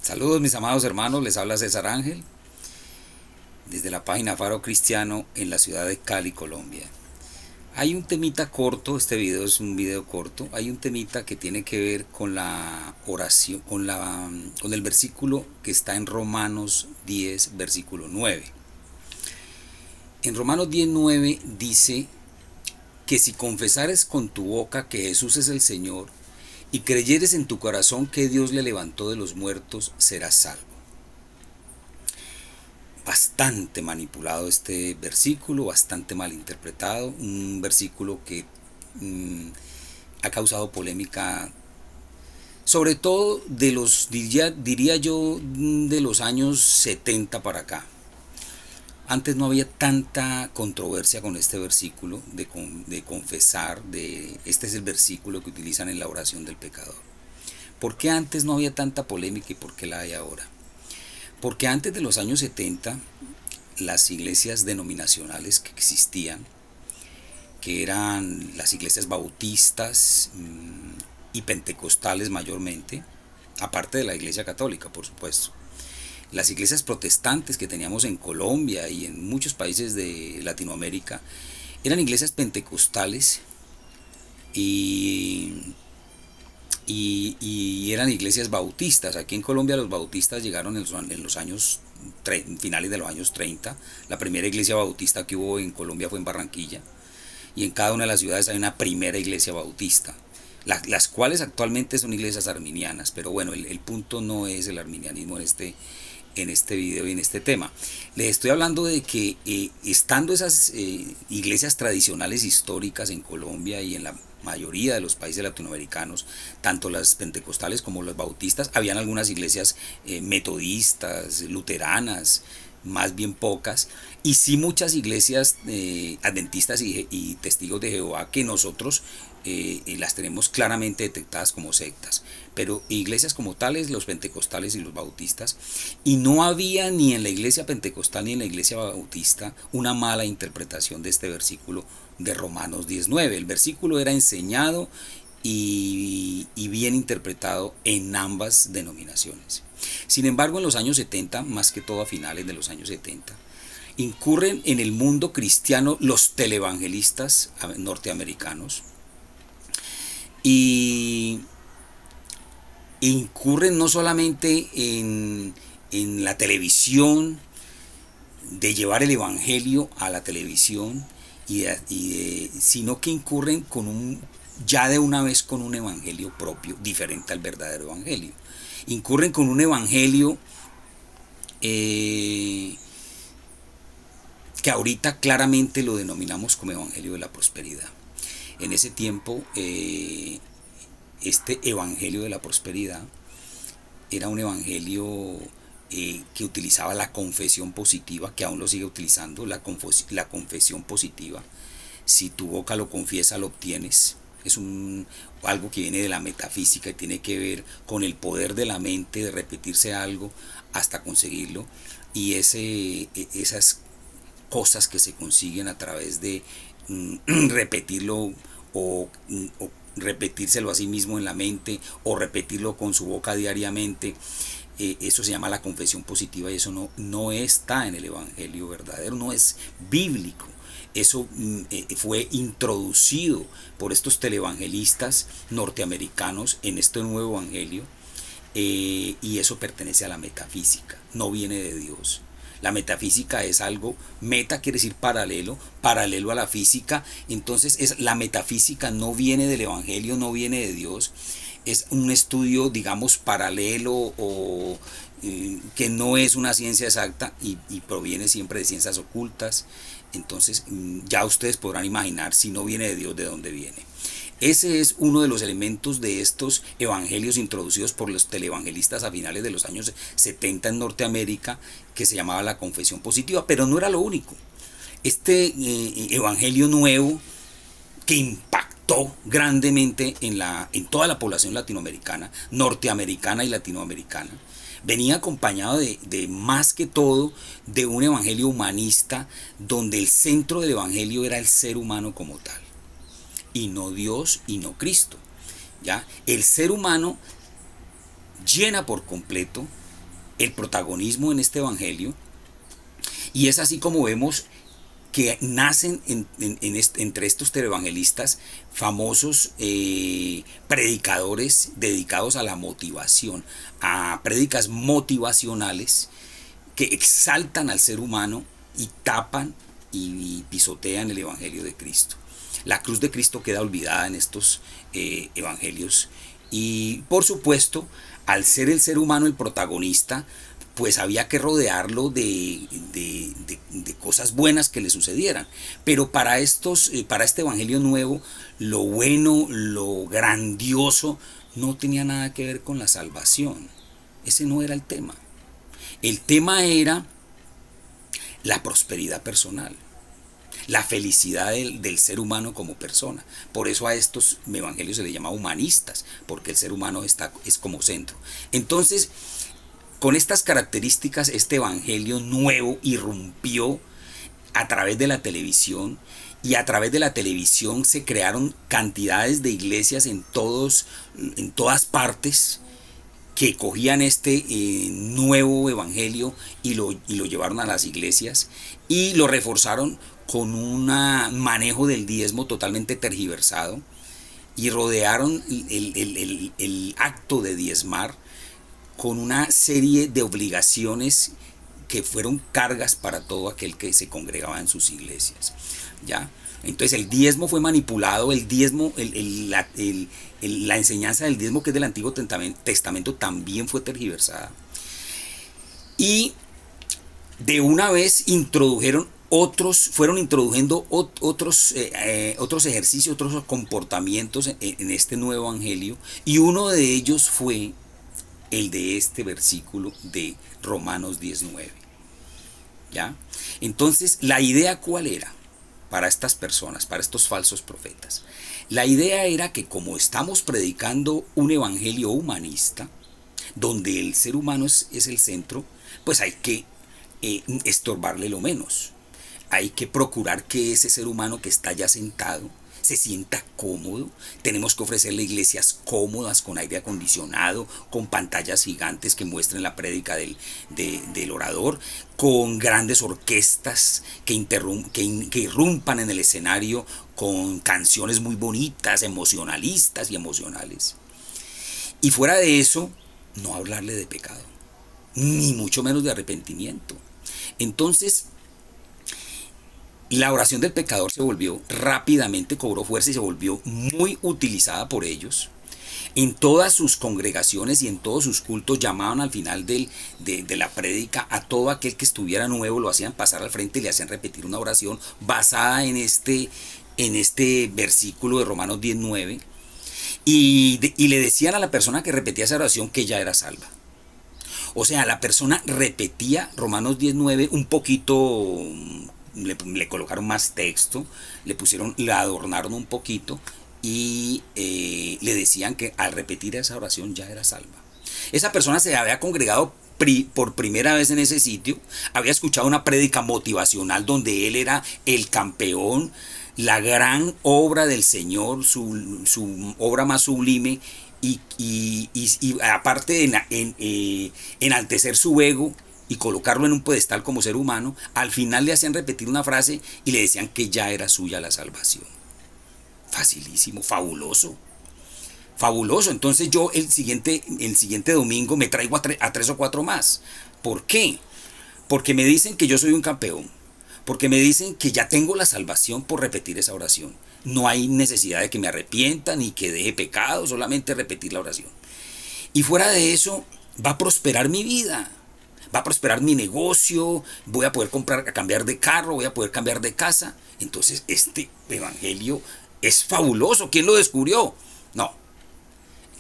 Saludos mis amados hermanos, les habla César Ángel desde la página Faro Cristiano en la ciudad de Cali, Colombia. Hay un temita corto, este video es un video corto, hay un temita que tiene que ver con la oración, con el versículo que está en Romanos 10, versículo 9. En Romanos 10, 9 dice que si confesares con tu boca que Jesús es el Señor y creyeres en tu corazón que Dios le levantó de los muertos, serás salvo. Bastante manipulado este versículo, bastante mal interpretado, un versículo que ha causado polémica, sobre todo diría yo, de los años 70 para acá. Antes no había tanta controversia con este versículo de confesar, este es el versículo que utilizan en la oración del pecador. ¿Por qué antes no había tanta polémica y por qué la hay ahora? Porque antes de los años 70, las iglesias denominacionales que existían, que eran las iglesias bautistas y pentecostales mayormente, aparte de la iglesia católica, por supuesto, las iglesias protestantes que teníamos en Colombia y en muchos países de Latinoamérica, eran iglesias pentecostales y eran iglesias bautistas. Aquí en Colombia los bautistas llegaron en los años finales de los años 30. La primera iglesia bautista que hubo en Colombia fue en Barranquilla, y en cada una de las ciudades hay una primera iglesia bautista, las cuales actualmente son iglesias arminianas, pero bueno, el punto no es el arminianismo en este video y en este tema. Les estoy hablando de que estando esas iglesias tradicionales históricas en Colombia y en la mayoría de los países latinoamericanos, tanto las pentecostales como las bautistas, habían algunas iglesias metodistas, luteranas, más bien pocas, y sí muchas iglesias adventistas y testigos de Jehová que nosotros las tenemos claramente detectadas como sectas, pero iglesias como tales, los pentecostales y los bautistas, y no había ni en la iglesia pentecostal ni en la iglesia bautista una mala interpretación de este versículo de Romanos 19. El versículo era enseñado y bien interpretado en ambas denominaciones. Sin embargo, en los años 70, más que todo a finales de los años 70, incurren en el mundo cristiano los televangelistas norteamericanos y incurren no solamente en la televisión, de llevar el evangelio a la televisión, sino que incurren ya de una vez con un evangelio propio, diferente al verdadero evangelio. Incurren con un evangelio que ahorita claramente lo denominamos como evangelio de la prosperidad. En ese tiempo, este evangelio de la prosperidad era un evangelio que utilizaba la confesión positiva, que aún lo sigue utilizando, la confesión positiva. Si tu boca lo confiesa, lo obtienes. Es algo que viene de la metafísica y tiene que ver con el poder de la mente de repetirse algo hasta conseguirlo, y esas cosas que se consiguen a través de repetirlo o repetírselo a sí mismo en la mente o repetirlo con su boca diariamente. Eso se llama la confesión positiva, y eso no está en el evangelio verdadero, no es bíblico. Eso fue introducido por estos televangelistas norteamericanos en este nuevo evangelio, y eso pertenece a la metafísica, no viene de Dios. La metafísica es algo, meta quiere decir paralelo, paralelo a la física. Entonces la metafísica no viene del evangelio, no viene de Dios. Es un estudio, digamos, paralelo o que no es una ciencia exacta, y proviene siempre de ciencias ocultas. Entonces ya ustedes podrán imaginar, si no viene de Dios, de dónde viene. Ese es uno de los elementos de estos evangelios introducidos por los televangelistas a finales de los años 70 en Norteamérica, que se llamaba la confesión positiva, pero no era lo único. Este evangelio nuevo, que impactó grandemente en toda la población latinoamericana, norteamericana y latinoamericana, venía acompañado de más que todo de un evangelio humanista, donde el centro del evangelio era el ser humano como tal, y no Dios y no Cristo. ¿Ya? El ser humano llena por completo el protagonismo en este evangelio, y es así como vemos que nacen entre estos televangelistas famosos predicadores dedicados a la motivación, a prédicas motivacionales que exaltan al ser humano y tapan y pisotean el evangelio de Cristo. La cruz de Cristo queda olvidada en estos evangelios, y por supuesto, al ser el ser humano el protagonista, pues había que rodearlo de cosas buenas que le sucedieran. Pero para este evangelio nuevo, lo bueno, lo grandioso, no tenía nada que ver con la salvación. Ese no era el tema. El tema era la prosperidad personal, la felicidad del ser humano como persona. Por eso a estos evangelios se les llama humanistas, porque el ser humano es como centro. Entonces, con estas características, este evangelio nuevo irrumpió a través de la televisión, y a través de la televisión se crearon cantidades de iglesias en todas partes, que cogían este nuevo evangelio y lo llevaron a las iglesias y lo reforzaron con un manejo del diezmo totalmente tergiversado, y rodearon el acto de diezmar con una serie de obligaciones que fueron cargas para todo aquel que se congregaba en sus iglesias. ¿Ya? Entonces el diezmo fue manipulado, el diezmo, la enseñanza del diezmo, que es del Antiguo Testamento, también fue tergiversada. Y de una vez fueron introduciendo otros ejercicios, otros comportamientos en este nuevo evangelio, y uno de ellos fue el de este versículo de Romanos 19. ¿Ya? Entonces, ¿la idea cuál era para estas personas, para estos falsos profetas? La idea era que, como estamos predicando un evangelio humanista, donde el ser humano es el centro, pues hay que estorbarle lo menos. Hay que procurar que ese ser humano que está ya sentado se sienta cómodo. Tenemos que ofrecerle iglesias cómodas, con aire acondicionado, con pantallas gigantes que muestren la prédica del orador, con grandes orquestas que irrumpan en el escenario con canciones muy bonitas, emocionalistas y emocionales. Y fuera de eso, no hablarle de pecado, ni mucho menos de arrepentimiento. Entonces, la oración del pecador se volvió rápidamente, cobró fuerza y se volvió muy utilizada por ellos. En todas sus congregaciones y en todos sus cultos llamaban al final de la prédica a todo aquel que estuviera nuevo, lo hacían pasar al frente y le hacían repetir una oración basada en este versículo de Romanos 19, y le decían a la persona que repetía esa oración que ya era salva. O sea, la persona repetía Romanos 19 un poquito, le colocaron más texto, le adornaron un poquito, y le decían que al repetir esa oración ya era salva. Esa persona se había congregado por primera vez en ese sitio, había escuchado una prédica motivacional donde él era el campeón, la gran obra del Señor, su obra más sublime, y aparte de enaltecer su ego y colocarlo en un pedestal como ser humano, al final le hacían repetir una frase y le decían que ya era suya la salvación. Facilísimo, fabuloso. Fabuloso. Entonces yo el siguiente domingo me traigo a 3 o 4 más. ¿Por qué? Porque me dicen que yo soy un campeón. Porque me dicen que ya tengo la salvación por repetir esa oración. No hay necesidad de que me arrepienta ni que deje pecado, solamente repetir la oración. Y fuera de eso, va a prosperar mi vida. Va a prosperar mi negocio, voy a poder cambiar de carro, voy a poder cambiar de casa. Entonces este evangelio es fabuloso. ¿Quién lo descubrió? No.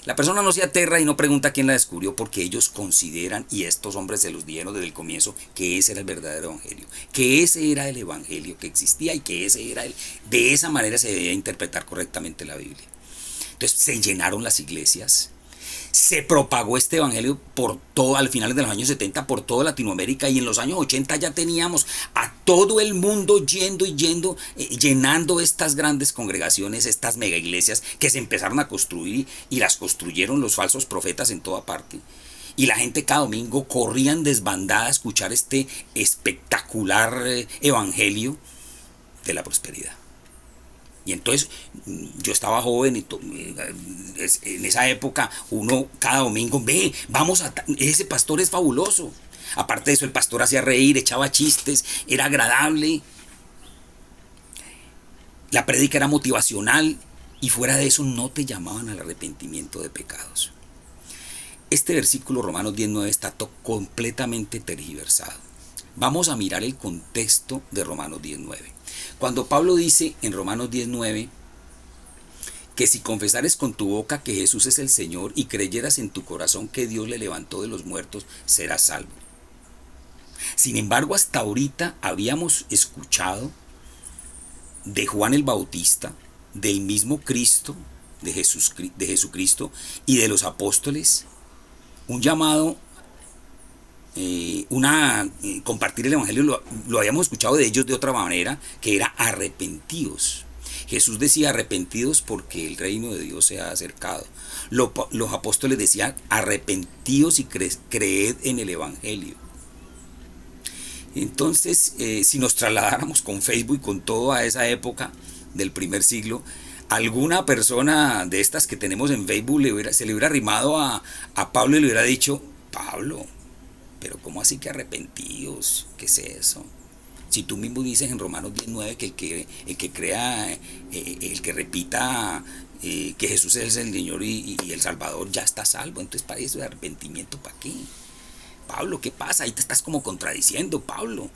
La persona no se aterra y no pregunta quién la descubrió, porque ellos consideran, y estos hombres se los dijeron desde el comienzo, que ese era el verdadero evangelio, que ese era el evangelio que existía, y que de esa manera se debía interpretar correctamente la Biblia. Entonces se llenaron las iglesias, se propagó este evangelio al final de los años 70 por toda Latinoamérica, y en los años 80 ya teníamos a todo el mundo llenando estas grandes congregaciones, estas mega iglesias que se empezaron a construir, y las construyeron los falsos profetas en toda parte. Y la gente cada domingo corría en desbandada a escuchar este espectacular evangelio de la prosperidad. Y entonces yo estaba joven y en esa época uno cada domingo, ve, vamos a... Ese pastor es fabuloso. Aparte de eso, el pastor hacía reír, echaba chistes, era agradable. La prédica era motivacional y fuera de eso no te llamaban al arrepentimiento de pecados. Este versículo Romanos 19 está completamente tergiversado. Vamos a mirar el contexto de Romanos 19. Cuando Pablo dice en Romanos 19 que si confesares con tu boca que Jesús es el Señor y creyeras en tu corazón que Dios le levantó de los muertos, serás salvo. Sin embargo, hasta ahorita habíamos escuchado de Juan el Bautista, del mismo Cristo, de Jesucristo y de los apóstoles, un llamado, compartir el evangelio. Lo habíamos escuchado de ellos de otra manera, que era arrepentidos. Jesús decía arrepentidos porque el reino de Dios se ha acercado. Los apóstoles decían arrepentidos y creed en el evangelio. Entonces, si nos trasladáramos con Facebook y con todo a esa época del primer siglo, alguna persona de estas que tenemos en Facebook se le hubiera arrimado a Pablo y le hubiera dicho: Pablo, pero ¿cómo así que arrepentidos? ¿Qué es eso? Si tú mismo dices en Romanos 19 que el que crea, el que repita que Jesús es el Señor y el Salvador ya está salvo, entonces para eso de arrepentimiento, ¿para qué? Pablo, ¿qué pasa? Ahí te estás como contradiciendo, Pablo.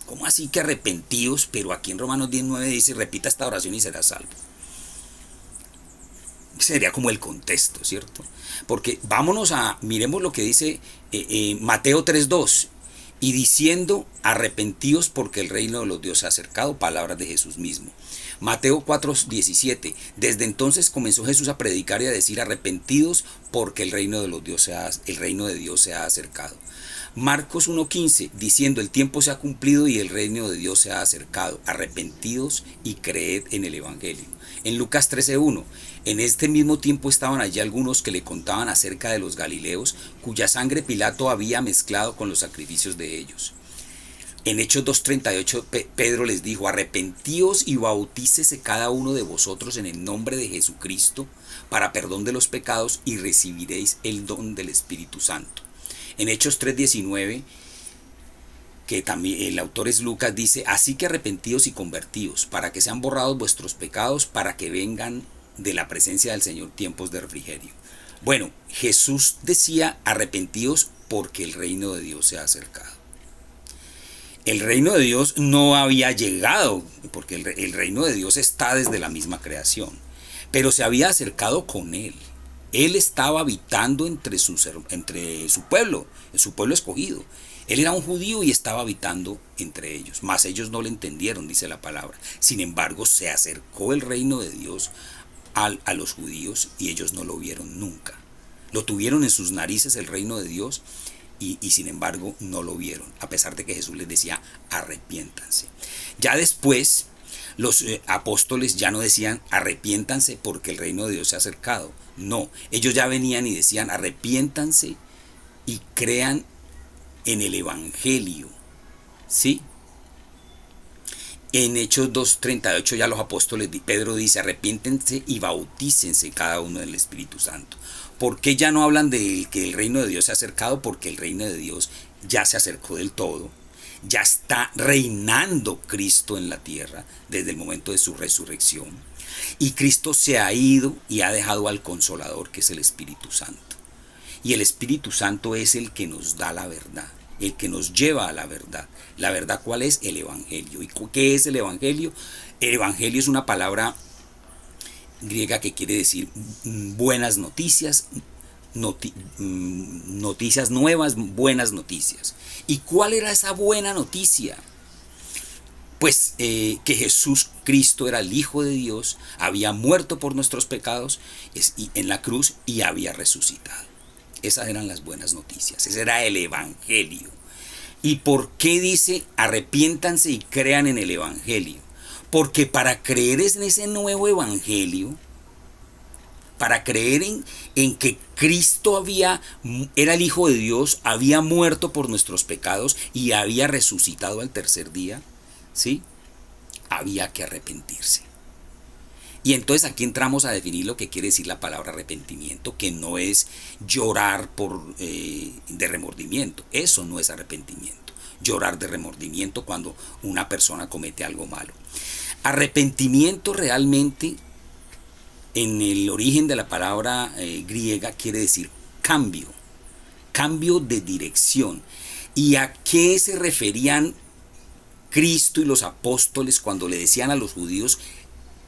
¿Cómo así que arrepentidos? Pero aquí en Romanos 19 dice: repita esta oración y serás salvo. Sería como el contexto, ¿cierto? Porque miremos lo que dice Mateo 3:2. Y diciendo: arrepentidos porque el reino de los dioses se ha acercado. Palabras de Jesús mismo. Mateo 4:17. Desde entonces comenzó Jesús a predicar y a decir: arrepentidos porque el reino de Dios se ha acercado. Marcos 1:15, diciendo: el tiempo se ha cumplido y el reino de Dios se ha acercado. Arrepentidos y creed en el evangelio. En Lucas 13:1, en este mismo tiempo estaban allí algunos que le contaban acerca de los galileos, cuya sangre Pilato había mezclado con los sacrificios de ellos. En Hechos 2:38 Pedro les dijo: arrepentíos y bautícese cada uno de vosotros en el nombre de Jesucristo para perdón de los pecados y recibiréis el don del Espíritu Santo. En Hechos 3:19, que también el autor es Lucas, dice: así que arrepentíos y convertíos para que sean borrados vuestros pecados, para que vengan de la presencia del Señor tiempos de refrigerio. Bueno, Jesús decía: arrepentíos porque el reino de Dios se ha acercado. El reino de Dios no había llegado, porque el reino de Dios está desde la misma creación, pero se había acercado con él. Él estaba habitando entre su pueblo escogido. Él era un judío y estaba habitando entre ellos, mas ellos no le entendieron, dice la palabra. Sin embargo, se acercó el reino de Dios a los judíos y ellos no lo vieron nunca. Lo tuvieron en sus narices el reino de Dios y sin embargo no lo vieron, a pesar de que Jesús les decía: arrepiéntanse. Ya después los apóstoles ya no decían: arrepiéntanse porque el reino de Dios se ha acercado. No, ellos ya venían y decían: arrepiéntanse y crean en el evangelio. ¿Sí? En Hechos 2:38 ya los apóstoles, Pedro dice: arrepiéntense y bautícense cada uno del Espíritu Santo. ¿Por qué ya no hablan de que el reino de Dios se ha acercado? Porque el reino de Dios ya se acercó del todo. Ya está reinando Cristo en la tierra desde el momento de su resurrección. Y Cristo se ha ido y ha dejado al Consolador, que es el Espíritu Santo. Y el Espíritu Santo es el que nos da la verdad, el que nos lleva a la verdad. ¿La verdad cuál es? El Evangelio. ¿Y qué es el Evangelio? El Evangelio es una palabra griega que quiere decir buenas noticias, noticias nuevas, buenas noticias. ¿Y cuál era esa buena noticia? Pues que Jesús Cristo era el Hijo de Dios, había muerto por nuestros pecados en la cruz y había resucitado. Esas eran las buenas noticias, ese era el Evangelio. ¿Y por qué dice arrepiéntanse y crean en el Evangelio? Porque para creer en ese nuevo Evangelio para creer en que Cristo era el Hijo de Dios, había muerto por nuestros pecados y había resucitado al tercer día, ¿sí? Había que arrepentirse. Y entonces aquí entramos a definir lo que quiere decir la palabra arrepentimiento, que no es llorar de remordimiento. Eso no es arrepentimiento. Llorar de remordimiento cuando una persona comete algo malo. Arrepentimiento realmente, en el origen de la palabra griega, quiere decir cambio, cambio de dirección. ¿Y a qué se referían Cristo y los apóstoles cuando le decían a los judíos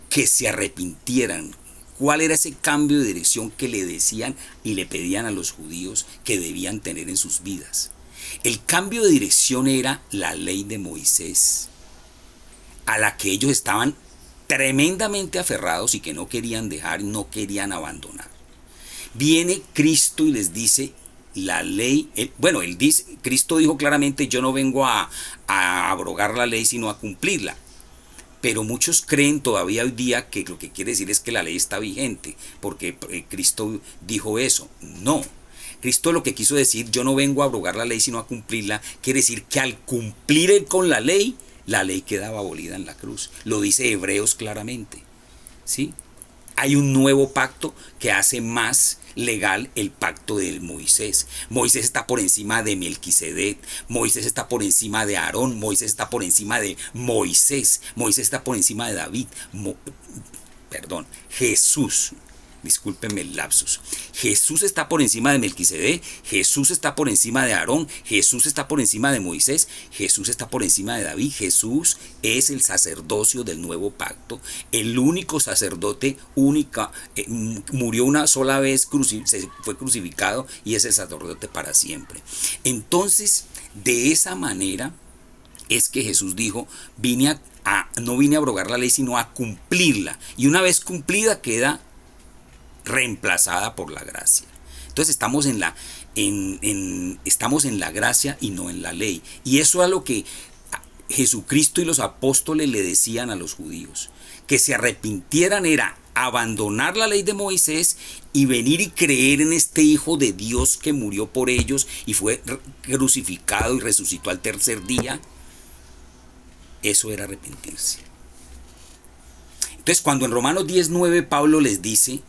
que se arrepintieran? ¿Cuál era ese cambio de dirección que le decían y le pedían a los judíos que debían tener en sus vidas? El cambio de dirección era la ley de Moisés, a la que ellos estaban tremendamente aferrados y que no querían dejar, no querían abandonar. Viene Cristo y les dice la ley, Cristo dijo claramente: yo no vengo a abrogar la ley sino a cumplirla. Pero muchos creen todavía hoy día que lo que quiere decir es que la ley está vigente, porque Cristo dijo eso. No. Cristo lo que quiso decir: yo no vengo a abrogar la ley sino a cumplirla, quiere decir que al cumplir con la ley quedaba abolida en la cruz. Lo dice Hebreos claramente, ¿sí? Hay un nuevo pacto que hace más legal el pacto de Moisés. Moisés está por encima de Melquisedec, Moisés está por encima de Aarón, Moisés está por encima de Moisés, Moisés está por encima de David, Jesús. Discúlpenme el lapsus. Jesús está por encima de Melquisedec, Jesús está por encima de Aarón, Jesús está por encima de Moisés, Jesús está por encima de David. Jesús es el sacerdocio del nuevo pacto, el único sacerdote, murió una sola vez, fue crucificado y es el sacerdote para siempre. Entonces, de esa manera es que Jesús dijo: no vine a abrogar la ley sino a cumplirla, y una vez cumplida queda reemplazada por la gracia. Entonces estamos en la gracia y no en la ley. Y eso es lo que Jesucristo y los apóstoles le decían a los judíos: que se arrepintieran era abandonar la ley de Moisés y venir y creer en este Hijo de Dios que murió por ellos y fue crucificado y resucitó al tercer día. Eso era arrepentirse. Entonces, cuando en Romanos 10:9 Pablo les dice: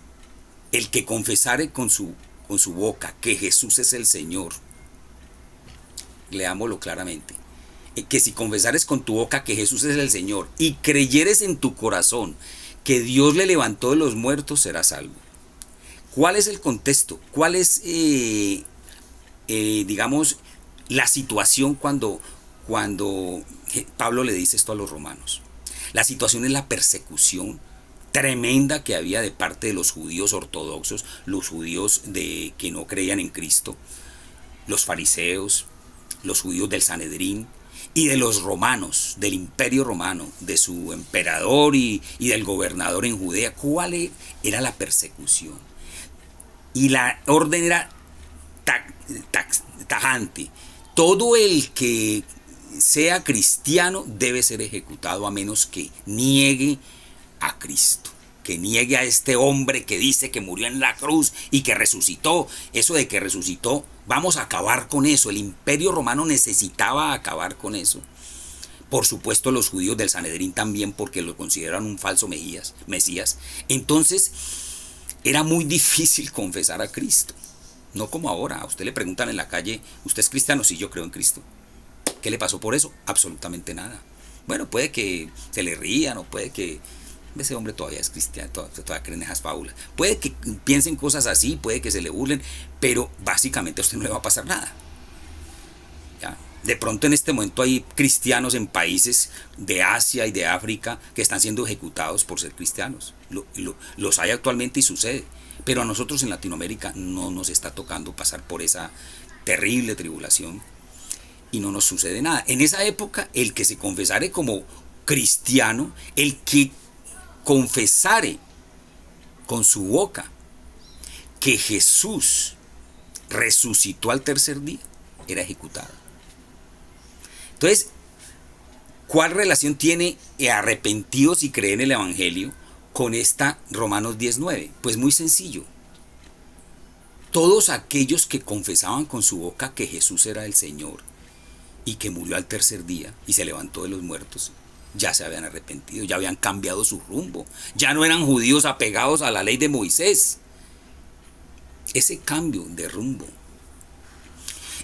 el que confesare con su boca que Jesús es el Señor, leámoslo claramente, que si confesares con tu boca que Jesús es el Señor y creyeres en tu corazón que Dios le levantó de los muertos, serás salvo. ¿Cuál es el contexto? ¿Cuál es, digamos, la situación cuando Pablo le dice esto a los romanos? La situación es la persecución tremenda que había de parte de los judíos ortodoxos, los judíos que no creían en Cristo, los fariseos, los judíos del Sanedrín y de los romanos, del imperio romano, de su emperador y del gobernador en Judea. ¿Cuál era la persecución? Y la orden era tajante: todo el que sea cristiano debe ser ejecutado a menos que niegue a Cristo, que niegue a este hombre que dice que murió en la cruz y que resucitó. Eso de que resucitó, vamos a acabar con eso. El imperio romano necesitaba acabar con eso. Por supuesto, los judíos del Sanedrín también, porque lo consideran un falso Mesías. Entonces, era muy difícil confesar a Cristo. No como ahora. A usted le preguntan en la calle: ¿usted es cristiano? Sí, yo creo en Cristo. ¿Qué le pasó por eso? Absolutamente nada. Bueno, puede que se le rían, o puede que ese hombre todavía es cristiano, todavía cree en esas fábulas. Puede que piensen cosas así, puede que se le burlen, pero básicamente a usted no le va a pasar nada. ¿Ya? De pronto en este momento hay cristianos en países de Asia y de África que están siendo ejecutados por ser cristianos. Los hay actualmente y sucede. Pero a nosotros en Latinoamérica no nos está tocando pasar por esa terrible tribulación y no nos sucede nada. En esa época, el que se confesare como cristiano, el que confesare con su boca que Jesús resucitó al tercer día, era ejecutado. Entonces, ¿cuál relación tiene arrepentidos y creer en el Evangelio con esta Romanos 19? Pues muy sencillo. Todos aquellos que confesaban con su boca que Jesús era el Señor y que murió al tercer día y se levantó de los muertos, ya se habían arrepentido, ya habían cambiado su rumbo, ya no eran judíos apegados a la ley de Moisés. Ese cambio de rumbo,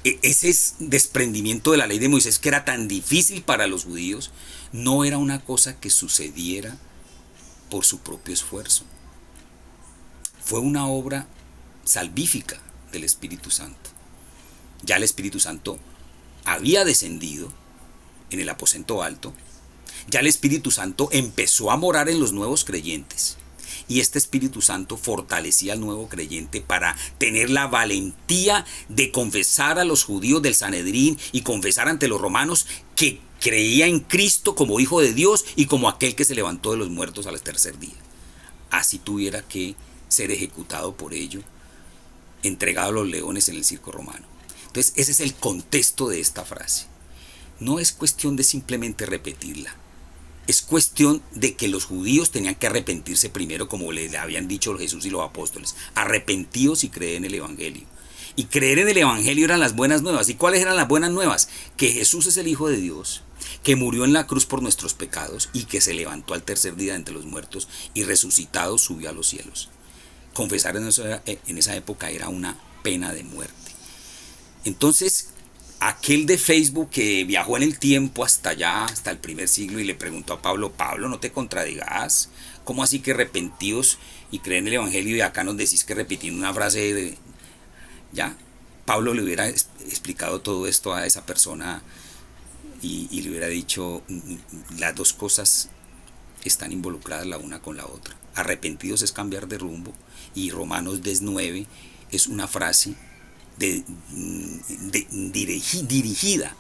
ese desprendimiento de la ley de Moisés que era tan difícil para los judíos, no era una cosa que sucediera por su propio esfuerzo. Fue una obra salvífica del Espíritu Santo. Ya el Espíritu Santo había descendido en el aposento alto, ya el Espíritu Santo empezó a morar en los nuevos creyentes y este Espíritu Santo fortalecía al nuevo creyente para tener la valentía de confesar a los judíos del Sanedrín y confesar ante los romanos que creía en Cristo como Hijo de Dios y como aquel que se levantó de los muertos al tercer día. Así tuviera que ser ejecutado por ello, entregado a los leones en el circo romano. Entonces ese es el contexto de esta frase. No es cuestión de simplemente repetirla. Es cuestión de que los judíos tenían que arrepentirse primero, como le habían dicho Jesús y los apóstoles. Arrepentíos y creed en el Evangelio. Y creer en el Evangelio eran las buenas nuevas. ¿Y cuáles eran las buenas nuevas? Que Jesús es el Hijo de Dios, que murió en la cruz por nuestros pecados y que se levantó al tercer día de entre los muertos y resucitado subió a los cielos. Confesar en esa época era una pena de muerte. Entonces, aquel de Facebook que viajó en el tiempo hasta allá, hasta el primer siglo, y le preguntó a Pablo: Pablo, no te contradigas, ¿cómo así que arrepentíos y creen en el Evangelio y acá nos decís que repitiendo una frase de... Ya, Pablo le hubiera explicado todo esto a esa persona y le hubiera dicho: las dos cosas están involucradas la una con la otra. Arrepentidos es cambiar de rumbo y Romanos 19 es una frase dirigida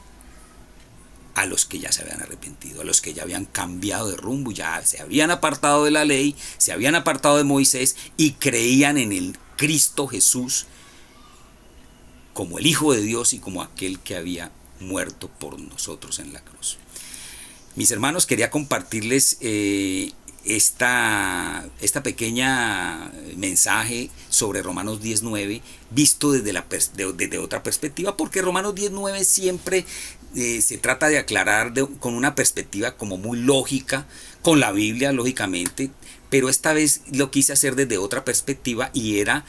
a los que ya se habían arrepentido, a los que ya habían cambiado de rumbo, ya se habían apartado de la ley, se habían apartado de Moisés y creían en el Cristo Jesús como el Hijo de Dios y como aquel que había muerto por nosotros en la cruz. Mis hermanos, quería compartirles esta pequeña mensaje sobre Romanos 19 visto desde otra perspectiva, porque Romanos 19 siempre se trata de aclarar con una perspectiva como muy lógica, con la Biblia lógicamente, pero esta vez lo quise hacer desde otra perspectiva y era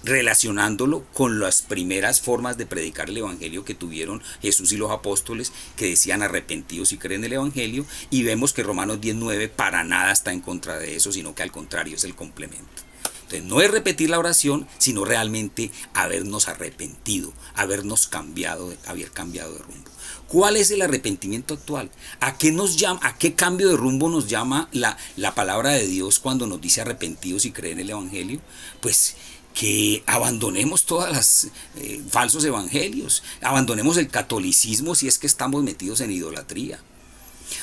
relacionándolo con las primeras formas de predicar el Evangelio que tuvieron Jesús y los apóstoles, que decían arrepentidos y creen en el Evangelio, y vemos que Romanos 19 para nada está en contra de eso, sino que al contrario es el complemento. Entonces no es repetir la oración, sino realmente habernos arrepentido, haber cambiado de rumbo. ¿Cuál es el arrepentimiento actual? ¿A qué cambio de rumbo nos llama la palabra de Dios cuando nos dice arrepentidos y creen en el Evangelio? Pues que abandonemos todos los falsos evangelios, abandonemos el catolicismo si es que estamos metidos en idolatría,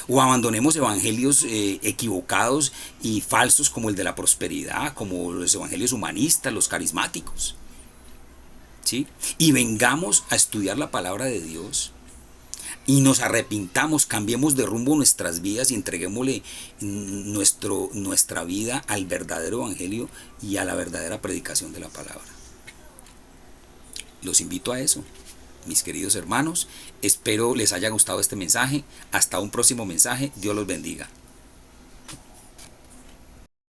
o abandonemos evangelios equivocados y falsos como el de la prosperidad, como los evangelios humanistas, los carismáticos, ¿sí? Y vengamos a estudiar la palabra de Dios y nos arrepintamos, cambiemos de rumbo nuestras vidas y entreguémosle nuestra vida al verdadero evangelio y a la verdadera predicación de la palabra. Los invito a eso, mis queridos hermanos. Espero les haya gustado este mensaje. Hasta un próximo mensaje. Dios los bendiga.